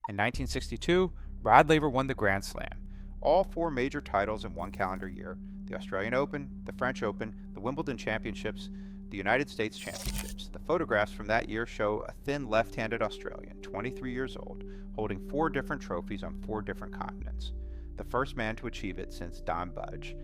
In 1962, Rod Laver won the Grand Slam. All 4 major titles in one calendar year: the Australian Open, the French Open, the Wimbledon Championships, the United States Championships. The photographs from that year show a thin left-handed Australian, 23 years old, holding 4 different trophies on 4 different continents. The first man to achieve it since Don Budge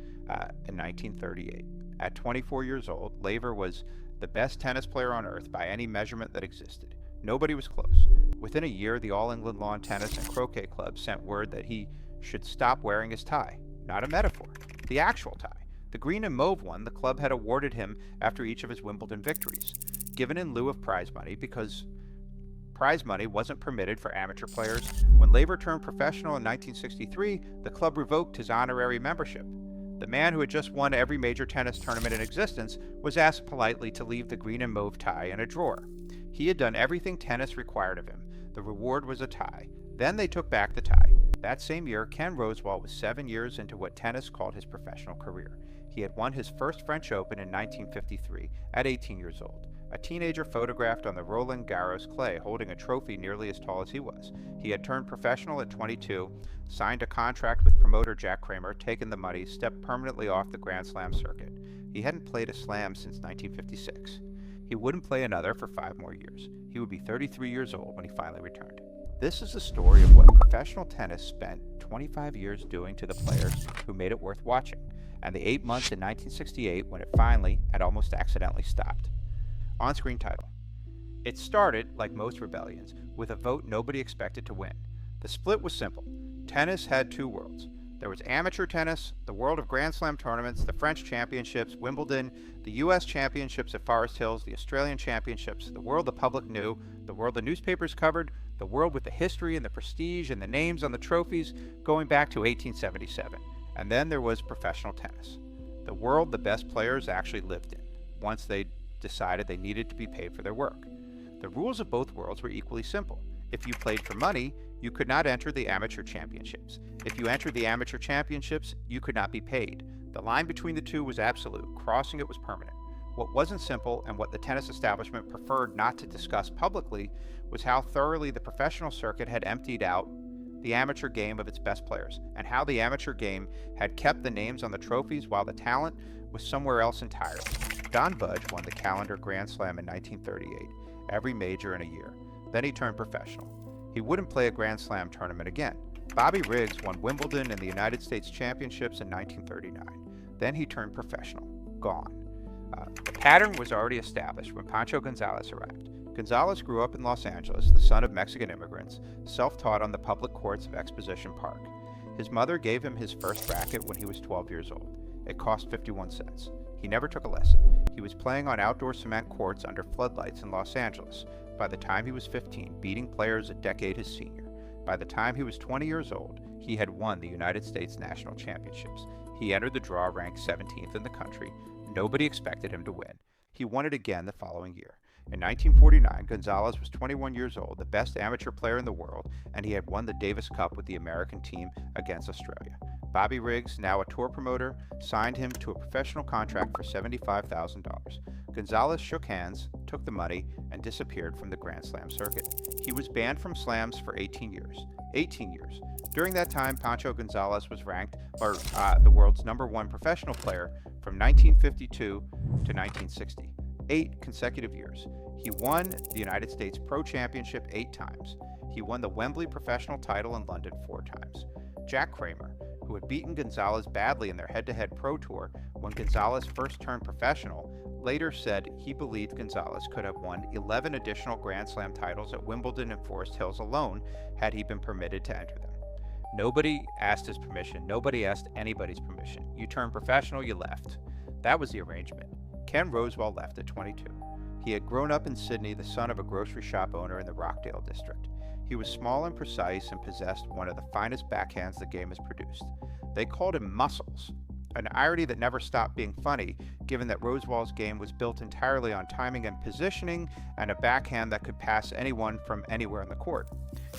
in 1938. At 24 years old, Laver was the best tennis player on earth by any measurement that existed. Nobody was close. Within a year, the All England Lawn Tennis and Croquet Club sent word that he should stop wearing his tie. Not a metaphor, the actual tie. The green and mauve one the club had awarded him after each of his Wimbledon victories, given in lieu of prize money because prize money wasn't permitted for amateur players. When Laver turned professional in 1963, the club revoked his honorary membership. The man who had just won every major tennis tournament in existence was asked politely to leave the green and mauve tie in a drawer. He had done everything tennis required of him. The reward was a tie. Then they took back the tie. That same year, Ken Rosewall was 7 years into what tennis called his professional career. He had won his first French Open in 1953 at 18 years old. A teenager photographed on the Roland-Garros clay holding a trophy nearly as tall as he was. He had turned professional at 22, signed a contract with promoter Jack Kramer, taken the money, stepped permanently off the Grand Slam circuit. He hadn't played a slam since 1956. He wouldn't play another for 5 more years. He would be 33 years old when he finally returned. This is the story of what professional tennis spent 25 years doing to the players who made it worth watching, and the 8 months in 1968 when it finally and almost accidentally stopped. On-screen title. It started, like most rebellions, with a vote nobody expected to win. The split was simple. Tennis had 2 worlds. There was amateur tennis, the world of Grand Slam tournaments, the French Championships, Wimbledon, the U.S. Championships at Forest Hills, the Australian Championships, the world the public knew, the world the newspapers covered, the world with the history and the prestige and the names on the trophies going back to 1877. And then there was professional tennis, the world the best players actually lived in, once they decided they needed to be paid for their work. The rules of both worlds were equally simple. If you played for money, you could not enter the amateur championships. If you entered the amateur championships, you could not be paid. The line between the two was absolute. Crossing it was permanent. What wasn't simple, and what the tennis establishment preferred not to discuss publicly, was how thoroughly the professional circuit had emptied out the amateur game of its best players, and how the amateur game had kept the names on the trophies while the talent was somewhere else entirely. Don Budge won the calendar Grand Slam in 1938, every major in a year. Then he turned professional. He wouldn't play a Grand Slam tournament again. Bobby Riggs won Wimbledon and the United States Championships in 1939. Then he turned professional. Gone. The pattern was already established when Pancho Gonzales arrived. Gonzales grew up in Los Angeles, the son of Mexican immigrants, self-taught on the public courts of Exposition Park. His mother gave him his first racket when he was 12 years old. It cost 51 cents. He never took a lesson. He was playing on outdoor cement courts under floodlights in Los Angeles by the time he was 15, beating players a decade his senior. By the time he was 20 years old, he had won the United States National Championships. He entered the draw ranked 17th in the country. Nobody expected him to win. He won it again the following year. In 1949, Gonzales was 21 years old, the best amateur player in the world, and he had won the Davis Cup with the American team against Australia. Bobby Riggs, now a tour promoter, signed him to a professional contract for $75,000. Gonzales shook hands, took the money, and disappeared from the Grand Slam circuit. He was banned from slams for 18 years. 18 years. During that time, Pancho Gonzales was ranked the world's #1 professional player from 1952 to 1960. 8 consecutive years. He won the United States Pro Championship 8 times. He won the Wembley professional title in London 4 times. Jack Kramer, who had beaten Gonzales badly in their head-to-head pro tour when Gonzales first turned professional, later said he believed Gonzales could have won 11 additional Grand Slam titles at Wimbledon and Forest Hills alone had he been permitted to enter them. Nobody asked his permission. Nobody asked anybody's permission. You turned professional, you left. That was the arrangement. Ken Rosewall left at 22. He had grown up in Sydney, the son of a grocery shop owner in the Rockdale district. He was small and precise and possessed one of the finest backhands the game has produced. They called him Muscles, an irony that never stopped being funny, given that Rosewall's game was built entirely on timing and positioning and a backhand that could pass anyone from anywhere on the court.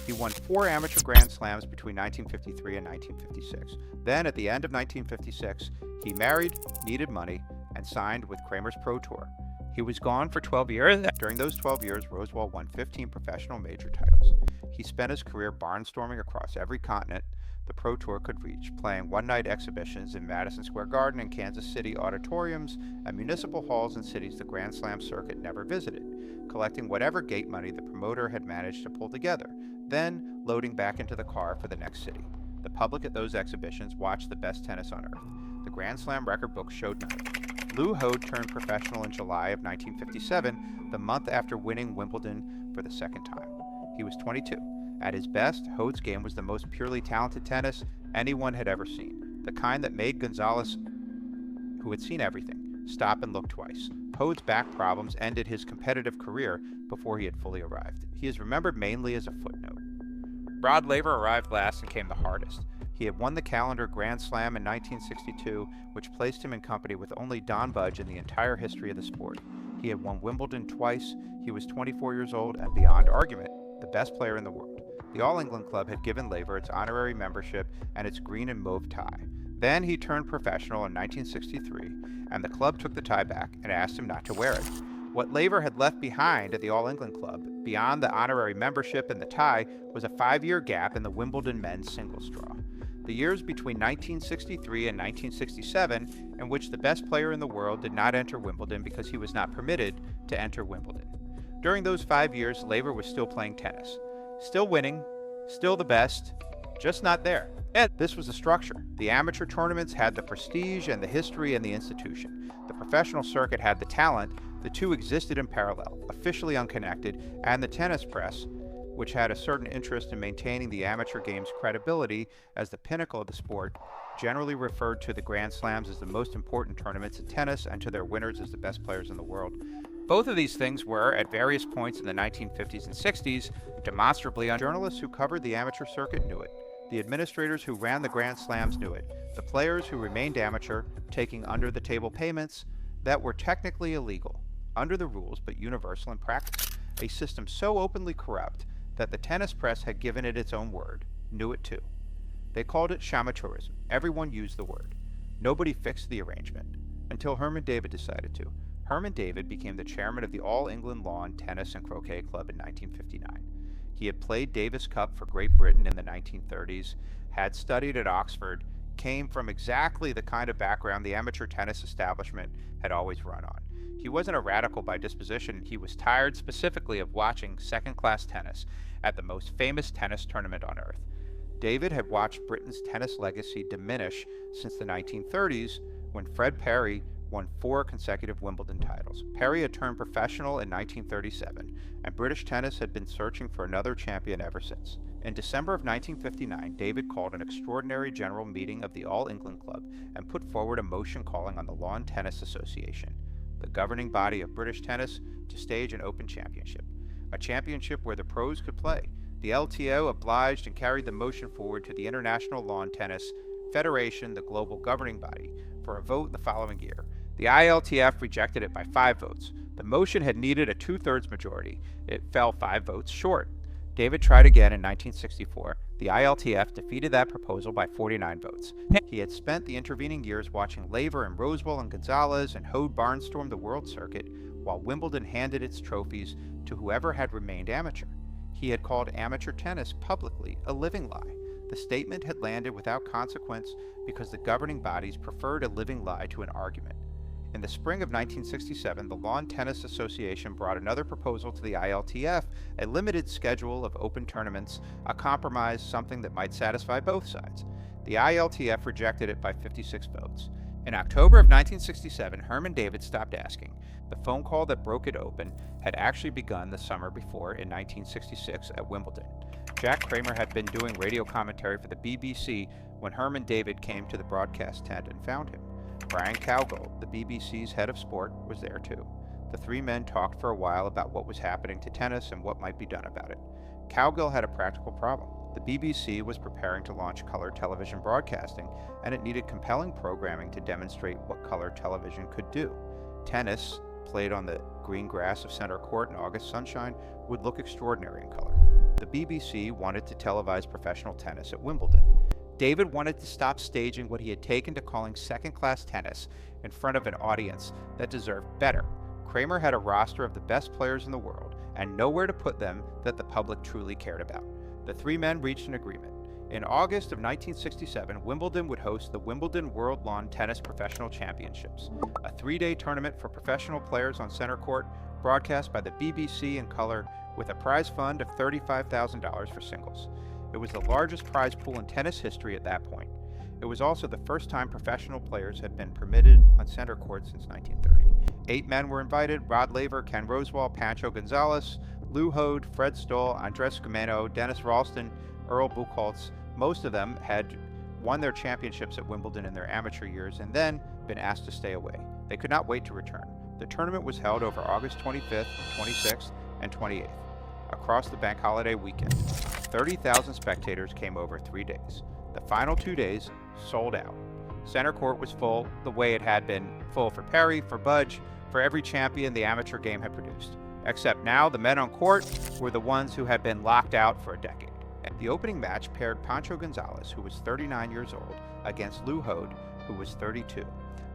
He won 4 amateur Grand Slams between 1953 and 1956. Then, at the end of 1956, he married, needed money, and signed with Kramer's Pro Tour. He was gone for 12 years. During those 12 years, Rosewall won 15 professional major titles. He spent his career barnstorming across every continent the Pro Tour could reach, playing one-night exhibitions in Madison Square Garden and Kansas City auditoriums and municipal halls in cities the Grand Slam circuit never visited, collecting whatever gate money the promoter had managed to pull together, then loading back into the car for the next city. The public at those exhibitions watched the best tennis on earth. The Grand Slam record books showed none of it. Lou Hoad turned professional in July of 1957, the month after winning Wimbledon for the second time. He was 22. At his best, Hoad's game was the most purely talented tennis anyone had ever seen, the kind that made Gonzales, who had seen everything, stop and look twice. Hoad's back problems ended his competitive career before he had fully arrived. He is remembered mainly as a footnote. Rod Laver arrived last and came the hardest. He had won the calendar Grand Slam in 1962, which placed him in company with only Don Budge in the entire history of the sport. He had won Wimbledon twice, he was 24 years old, and beyond argument, the best player in the world. The All England Club had given Laver its honorary membership and its green and mauve tie. Then he turned professional in 1963, and the club took the tie back and asked him not to wear it. What Laver had left behind at the All England Club, beyond the honorary membership and the tie, was a 5-year gap in the Wimbledon men's singles draw. The years between 1963 and 1967, in which the best player in the world did not enter Wimbledon because he was not permitted to enter Wimbledon. During those 5 years, Laver was still playing tennis. Still winning, still the best, just not there. And this was the structure. The amateur tournaments had the prestige and the history and the institution. The professional circuit had the talent. The two existed in parallel, officially unconnected, and the tennis press, which had a certain interest in maintaining the amateur game's credibility as the pinnacle of the sport, generally referred to the Grand Slams as the most important tournaments in tennis and to their winners as the best players in the world. Both of these things were, at various points in the 1950s and 60s, demonstrably untrue. Journalists who covered the amateur circuit knew it. The administrators who ran the Grand Slams knew it. The players who remained amateur, taking under-the-table payments that were technically illegal, under the rules but universal in practice. A system so openly corrupt that the tennis press had given it its own word, knew it too. They called it shamateurism. Everyone used the word. Nobody fixed the arrangement, until Herman David decided to. Herman David became the chairman of the All England Lawn Tennis and Croquet Club in 1959. He had played Davis Cup for Great Britain in the 1930s, had studied at Oxford, came from exactly the kind of background the amateur tennis establishment had always run on. He wasn't a radical by disposition. He was tired specifically of watching second-class tennis at the most famous tennis tournament on earth. David had watched Britain's tennis legacy diminish since the 1930s when Fred Perry won 4 consecutive Wimbledon titles. Perry had turned professional in 1937, and British tennis had been searching for another champion ever since. In December of 1959, David called an extraordinary general meeting of the All England Club and put forward a motion calling on the Lawn Tennis Association, the governing body of British tennis, to stage an open championship, a championship where the pros could play. The LTO obliged and carried the motion forward to the International Lawn Tennis Federation, the global governing body, for a vote the following year. The ILTF rejected it by 5 votes. The motion had needed a 2/3 majority. It fell 5 votes short. David tried again in 1964. The ILTF defeated that proposal by 49 votes. He had spent the intervening years watching Laver and Rosewall and Gonzales and Hoad barnstorm the world circuit, while Wimbledon handed its trophies to whoever had remained amateur. He had called amateur tennis publicly a living lie. The statement had landed without consequence because the governing bodies preferred a living lie to an argument. In the spring of 1967, the Lawn Tennis Association brought another proposal to the ILTF, a limited schedule of open tournaments, a compromise, something that might satisfy both sides. The ILTF rejected it by 56 votes. In October of 1967, Herman David stopped asking. The phone call that broke it open had actually begun the summer before in 1966 at Wimbledon. Jack Kramer had been doing radio commentary for the BBC when Herman David came to the broadcast tent and found him. Brian Cowgill, the BBC's head of sport, was there too. The 3 men talked for a while about what was happening to tennis and what might be done about it. Cowgill had a practical problem. The BBC was preparing to launch color television broadcasting, and it needed compelling programming to demonstrate what color television could do. Tennis, played on the green grass of center court in August sunshine, would look extraordinary in color. The BBC wanted to televise professional tennis at Wimbledon. David wanted to stop staging what he had taken to calling second-class tennis in front of an audience that deserved better. Kramer had a roster of the best players in the world and nowhere to put them that the public truly cared about. The three men reached an agreement. In August of 1967, Wimbledon would host the Wimbledon World Lawn Tennis Professional Championships, a 3-day tournament for professional players on center court, broadcast by the BBC in color, with a prize fund of $35,000 for singles. It was the largest prize pool in tennis history at that point. It was also the first time professional players had been permitted on center court since 1930. 8 men were invited: Rod Laver, Ken Rosewall, Pancho Gonzales, Lou Hoad, Fred Stoll, Andres Gimeno, Dennis Ralston, Earl Buchholz. Most of them had won their championships at Wimbledon in their amateur years and then been asked to stay away. They could not wait to return. The tournament was held over August 25th, 26th, and 28th, across the bank holiday weekend. 30,000 spectators came over 3 days. The final 2 days sold out. Center court was full, the way it had been full for Perry, for Budge, for every champion the amateur game had produced. Except now, the men on court were the ones who had been locked out for a decade. The opening match paired Pancho Gonzales, who was 39 years old, against Lou Hoad, who was 32.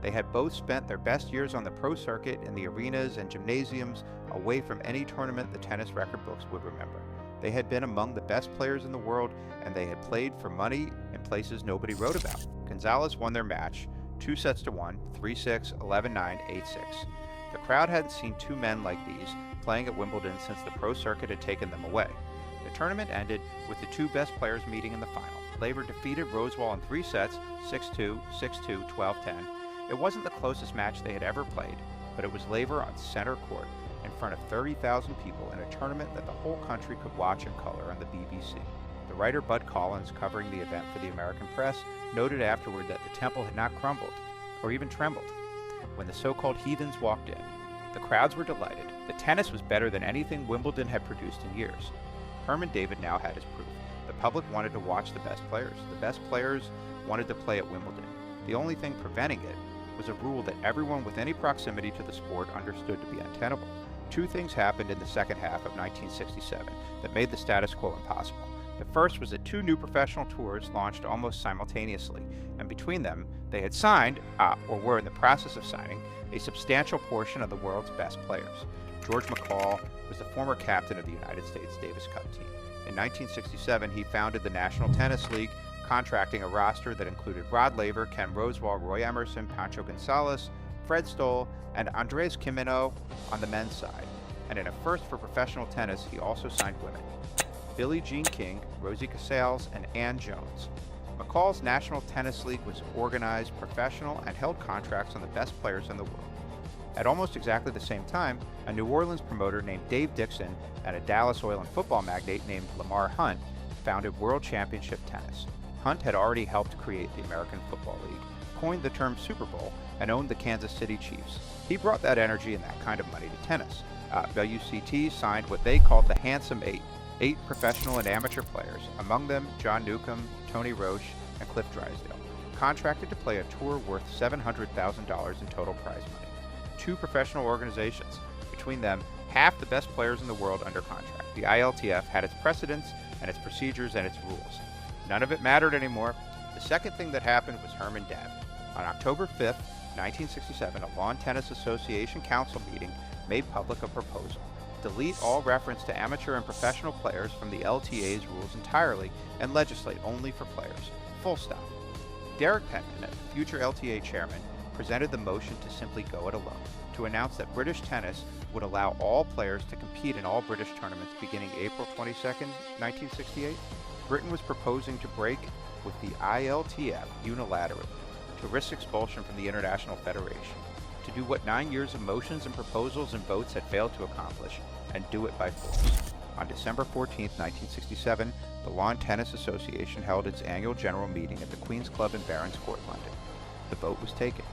They had both spent their best years on the pro circuit in the arenas and gymnasiums, away from any tournament the tennis record books would remember. They had been among the best players in the world, and they had played for money in places nobody wrote about. Gonzales won their match 2-1, 3-6, 11-9, 8-6. The crowd hadn't seen two men like these playing at Wimbledon since the pro circuit had taken them away. The tournament ended with the two best players meeting in the final. Laver defeated Rosewall in 3 sets, 6-2, 6-2, 12-10. It wasn't the closest match they had ever played, but it was Laver on center court in front of 30,000 people in a tournament that the whole country could watch in color on the BBC. The writer Bud Collins, covering the event for the American press, noted afterward that the temple had not crumbled, or even trembled, when the so-called heathens walked in. The crowds were delighted. The tennis was better than anything Wimbledon had produced in years. Herman David now had his proof. The public wanted to watch the best players. The best players wanted to play at Wimbledon. The only thing preventing it was a rule that everyone with any proximity to the sport understood to be untenable. Two things happened in the second half of 1967 that made the status quo impossible. The first was that 2 new professional tours launched almost simultaneously, and between them, they had signed, or were in the process of signing, a substantial portion of the world's best players. George McCall was the former captain of the United States Davis Cup team. In 1967, he founded the National Tennis League, contracting a roster that included Rod Laver, Ken Rosewall, Roy Emerson, Pancho Gonzales, Fred Stoll, and Andres Gimeno on the men's side. And in a first for professional tennis, he also signed women: Billie Jean King, Rosie Casales, and Ann Jones. McCall's National Tennis League was organized, professional, and held contracts on the best players in the world. At almost exactly the same time, a New Orleans promoter named Dave Dixon and a Dallas oil and football magnate named Lamar Hunt founded World Championship Tennis. Hunt had already helped create the American Football League, coined the term Super Bowl, and owned the Kansas City Chiefs. He brought that energy and that kind of money to tennis. WCT signed what they called the Handsome Eight, 8 professional and amateur players, among them John Newcomb, Tony Roche, and Cliff Drysdale, contracted to play a tour worth $700,000 in total prize money. 2 professional organizations, between them half the best players in the world under contract. The ILTF had its precedents and its procedures and its rules. None of it mattered anymore. The second thing that happened was Herman David. On October 5th, 1967, a Lawn Tennis Association council meeting made public a proposal: delete all reference to amateur and professional players from the LTA's rules entirely and legislate only for players. Full stop. Derek Penman, future LTA chairman, presented the motion to simply go it alone, to announce that British tennis would allow all players to compete in all British tournaments beginning April 22, 1968. Britain was proposing to break with the ILTF unilaterally, to risk expulsion from the International Federation, to do what 9 years of motions and proposals and votes had failed to accomplish, and do it by force. On December 14, 1967, the Lawn Tennis Association held its annual general meeting at the Queen's Club in Barons Court, London. The vote was taken.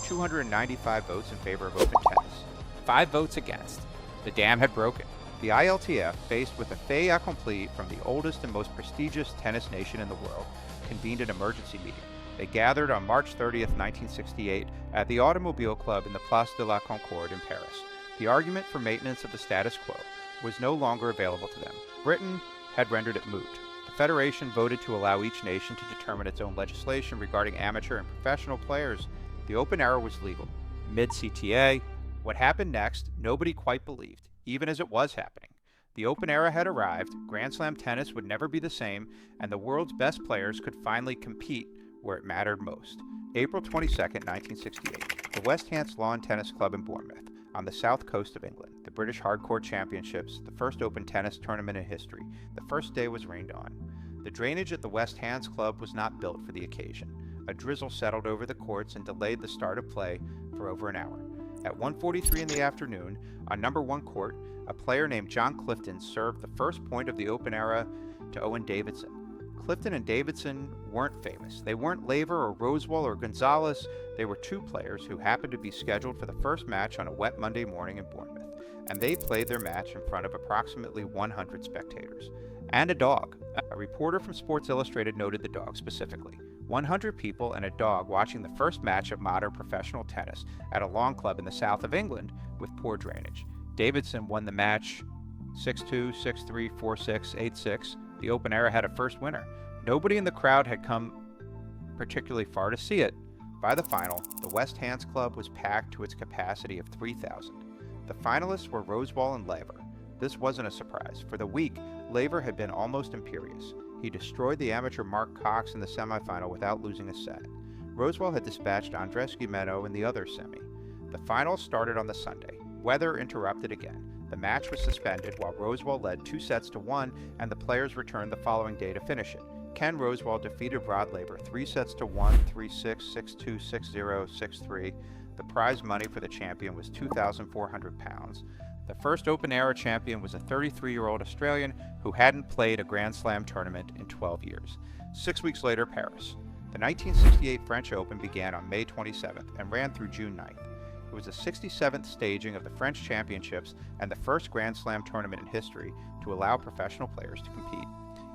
295 votes in favor of open tennis, 5 votes against. The dam had broken. The ILTF, faced with a fait accompli from the oldest and most prestigious tennis nation in the world, convened an emergency meeting. They gathered on March 30, 1968, at the Automobile Club in the Place de la Concorde in Paris. The argument for maintenance of the status quo was no longer available to them. Britain had rendered it moot. The Federation voted to allow each nation to determine its own legislation regarding amateur and professional players. The open era was legal. Mid-CTA, what happened next, nobody quite believed, even as it was happening. The Open era had arrived, Grand Slam tennis would never be the same, and the world's best players could finally compete where it mattered most. April 22, 1968, the West Hants Lawn Tennis Club in Bournemouth, on the south coast of England, the British Hardcourt Championships, the first open tennis tournament in history. The first day was rained on. The drainage at the West Hants Club was not built for the occasion. A drizzle settled over the courts and delayed the start of play for over an hour. At 1:43 in the afternoon, on number 1 court, a player named John Clifton served the first point of the Open era to Owen Davidson. Clifton and Davidson weren't famous. They weren't Laver or Rosewall or Gonzales. They were two players who happened to be scheduled for the first match on a wet Monday morning in Bournemouth, and they played their match in front of approximately 100 spectators. And a dog. A reporter from Sports Illustrated noted the dog specifically. 100 people and a dog watching the first match of modern professional tennis at a lawn club in the south of England with poor drainage. Davidson won the match 6-2, 6-3, 4-6, 8-6. The Open era had a first winner. Nobody in the crowd had come particularly far to see it. By the final, the West Hants Club was packed to its capacity of 3,000. The finalists were Rosewall and Laver. This wasn't a surprise. For the week, Laver had been almost imperious. He destroyed the amateur Mark Cox in the semifinal without losing a set. Rosewall had dispatched Andres Guimeno in the other semi. The final started on the Sunday. Weather interrupted again. The match was suspended while Rosewall led 2-1, and the players returned the following day to finish it. Ken Rosewall defeated Rod Laver 3-1, 3-6, 6-2, 6-0, 6-3. The prize money for the champion was £2,400. The first Open era champion was a 33-year-old Australian who hadn't played a Grand Slam tournament in 12 years. 6 weeks later, Paris. The 1968 French Open began on May 27th and ran through June 9th. It was the 67th staging of the French Championships and the first Grand Slam tournament in history to allow professional players to compete.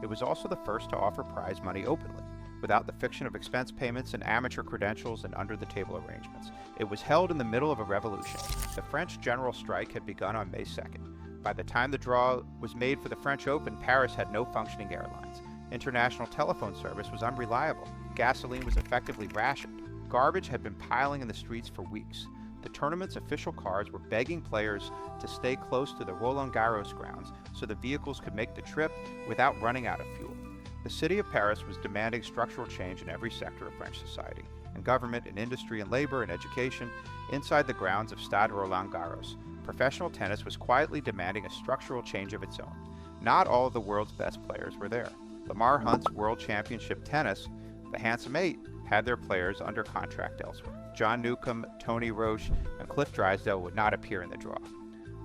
It was also the first to offer prize money openly, without the fiction of expense payments and amateur credentials and under-the-table arrangements. It was held in the middle of a revolution. The French general strike had begun on May 2nd. By the time the draw was made for the French Open, Paris had no functioning airlines. International telephone service was unreliable. Gasoline was effectively rationed. Garbage had been piling in the streets for weeks. The tournament's official cars were begging players to stay close to the Roland-Garros grounds so the vehicles could make the trip without running out of fuel. The city of Paris was demanding structural change in every sector of French society, in government, in industry, in labor, in education. Inside the grounds of Stade Roland-Garros, professional tennis was quietly demanding a structural change of its own. Not all of the world's best players were there. Lamar Hunt's World Championship Tennis, the Handsome Eight, had their players under contract elsewhere. John Newcombe, Tony Roche, and Cliff Drysdale would not appear in the draw.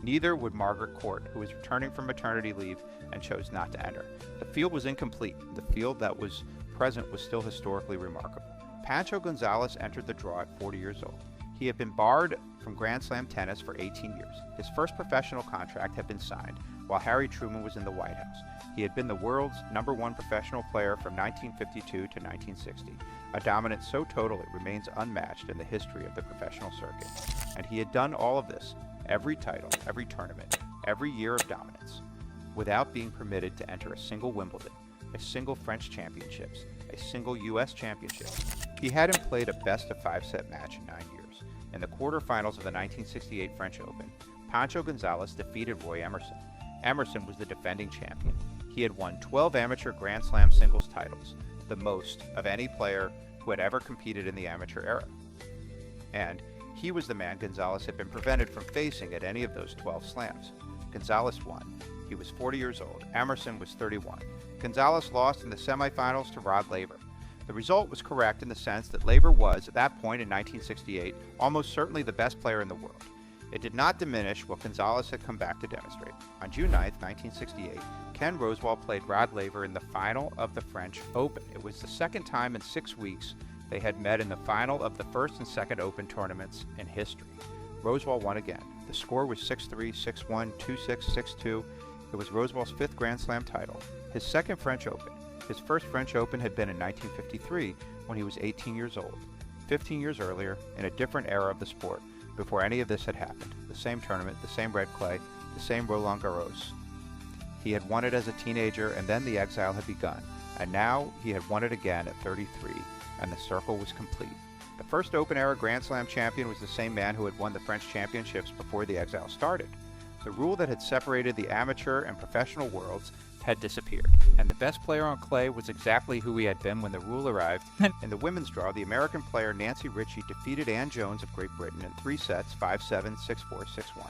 Neither would Margaret Court, who was returning from maternity leave and chose not to enter. The field was incomplete. The field that was present was still historically remarkable. Pancho Gonzales entered the draw at 40 years old. He had been barred from Grand Slam tennis for 18 years. His first professional contract had been signed while Harry Truman was in the White House. He had been the world's #1 professional player from 1952 to 1960, a dominance so total it remains unmatched in the history of the professional circuit. And he had done all of this, every title, every tournament, every year of dominance, without being permitted to enter a single Wimbledon, a single French championships, a single U.S. championship. He hadn't played a best-of-5 set match in 9 years. In the quarterfinals of the 1968 French Open, Pancho Gonzales defeated Roy Emerson. Emerson was the defending champion. He had won 12 amateur Grand Slam singles titles, the most of any player who had ever competed in the amateur era. And he was the man Gonzales had been prevented from facing at any of those 12 slams. Gonzales won. He was 40 years old. Emerson was 31. Gonzales lost in the semifinals to Rod Laver. The result was correct in the sense that Laver was, at that point in 1968, almost certainly the best player in the world. It did not diminish what Gonzales had come back to demonstrate. On June 9, 1968, Ken Rosewall played Rod Laver in the final of the French Open. It was the second time in 6 weeks they had met in the final of the first and second Open tournaments in history. Rosewall won again. The score was 6-3, 6-1, 2-6, 6-2. It was Rosewall's 5th Grand Slam title, his second French Open. His first French Open had been in 1953 when he was 18 years old. 15 years earlier, in a different era of the sport, before any of this had happened. The same tournament, the same red clay, the same Roland-Garros. He had won it as a teenager, and then the Exile had begun. And now he had won it again at 33, and the circle was complete. The first Open-era Grand Slam champion was the same man who had won the French championships before the Exile started. The rule that had separated the amateur and professional worlds had disappeared, and the best player on clay was exactly who he had been when the rule arrived. In the women's draw, the American player Nancy Ritchie defeated Ann Jones of Great Britain in 3 sets, 5-7, 6-4, 6-1.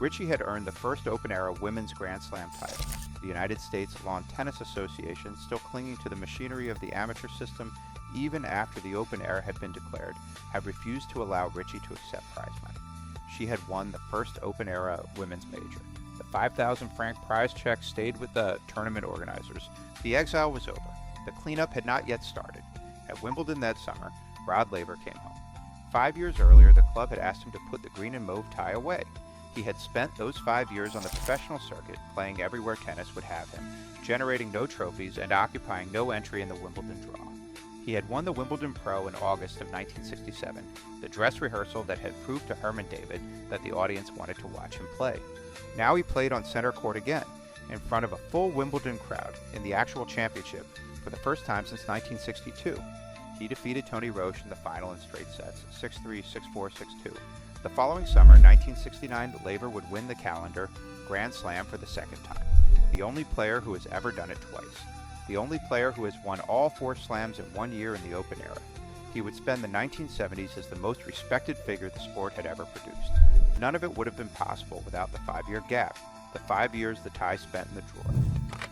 Ritchie had earned the first open-era women's Grand Slam title. The United States Lawn Tennis Association, still clinging to the machinery of the amateur system even after the open era had been declared, had refused to allow Ritchie to accept prize money. She had won the first open-era women's major. The 5,000 franc prize check stayed with the tournament organizers. The exile was over. The cleanup had not yet started. At Wimbledon that summer, Rod Laver came home. 5 years earlier, the club had asked him to put the green and mauve tie away. He had spent those 5 years on the professional circuit, playing everywhere tennis would have him, generating no trophies and occupying no entry in the Wimbledon draw. He had won the Wimbledon Pro in August of 1967, the dress rehearsal that had proved to Herman David that the audience wanted to watch him play. Now he played on center court again, in front of a full Wimbledon crowd in the actual championship for the first time since 1962. He defeated Tony Roche in the final in straight sets, 6-3, 6-4, 6-2. The following summer, 1969, Laver would win the calendar Grand Slam for the second time. The only player who has ever done it twice. The only player who has won all 4 slams in 1 year in the open era. He would spend the 1970s as the most respected figure the sport had ever produced. None of it would have been possible without the 5-year gap, the 5 years the tie spent in the drawer.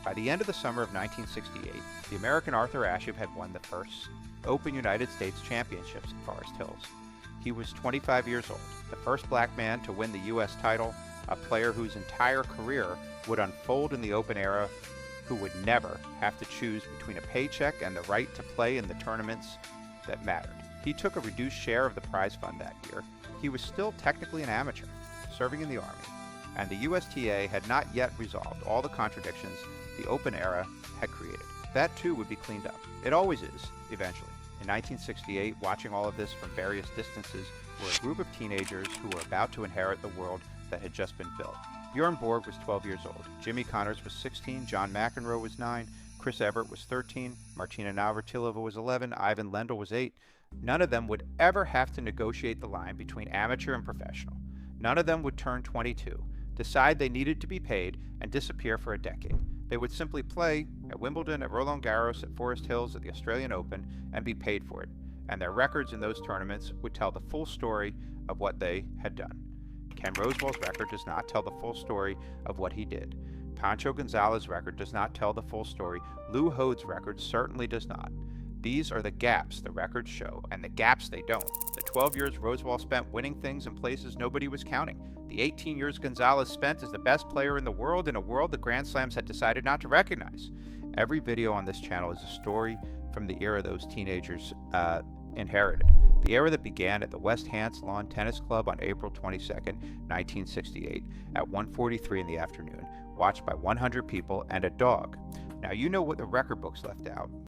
By the end of the summer of 1968, the American Arthur Ashe had won the first Open United States Championships at Forest Hills. He was 25 years old, the first black man to win the U.S. title, a player whose entire career would unfold in the open era, who would never have to choose between a paycheck and the right to play in the tournaments that mattered. He took a reduced share of the prize fund that year. He was still technically an amateur, serving in the Army, and the USTA had not yet resolved all the contradictions the open era had created. That too would be cleaned up. It always is, eventually. In 1968, watching all of this from various distances were a group of teenagers who were about to inherit the world that had just been built. Bjorn Borg was 12 years old. Jimmy Connors was 16. John McEnroe was 9. Chris Evert was 13. Martina Navratilova was 11. Ivan Lendl was 8. None of them would ever have to negotiate the line between amateur and professional. None of them would turn 22, decide they needed to be paid, and disappear for a decade. They would simply play at Wimbledon, at Roland-Garros, at Forest Hills, at the Australian Open, and be paid for it. And their records in those tournaments would tell the full story of what they had done. Ken Rosewall's record does not tell the full story of what he did. Pancho Gonzales' record does not tell the full story. Lou Hoad's record certainly does not. These are the gaps the records show, and the gaps they don't. The 12 years Rosewall spent winning things in places nobody was counting. The 18 years Gonzales spent as the best player in the world in a world the Grand Slams had decided not to recognize. Every video on this channel is a story from the era those teenagers inherited. The era that began at the West Hants Lawn Tennis Club on April 22nd, 1968 at 1:43 in the afternoon, watched by 100 people and a dog. Now you know what the record books left out.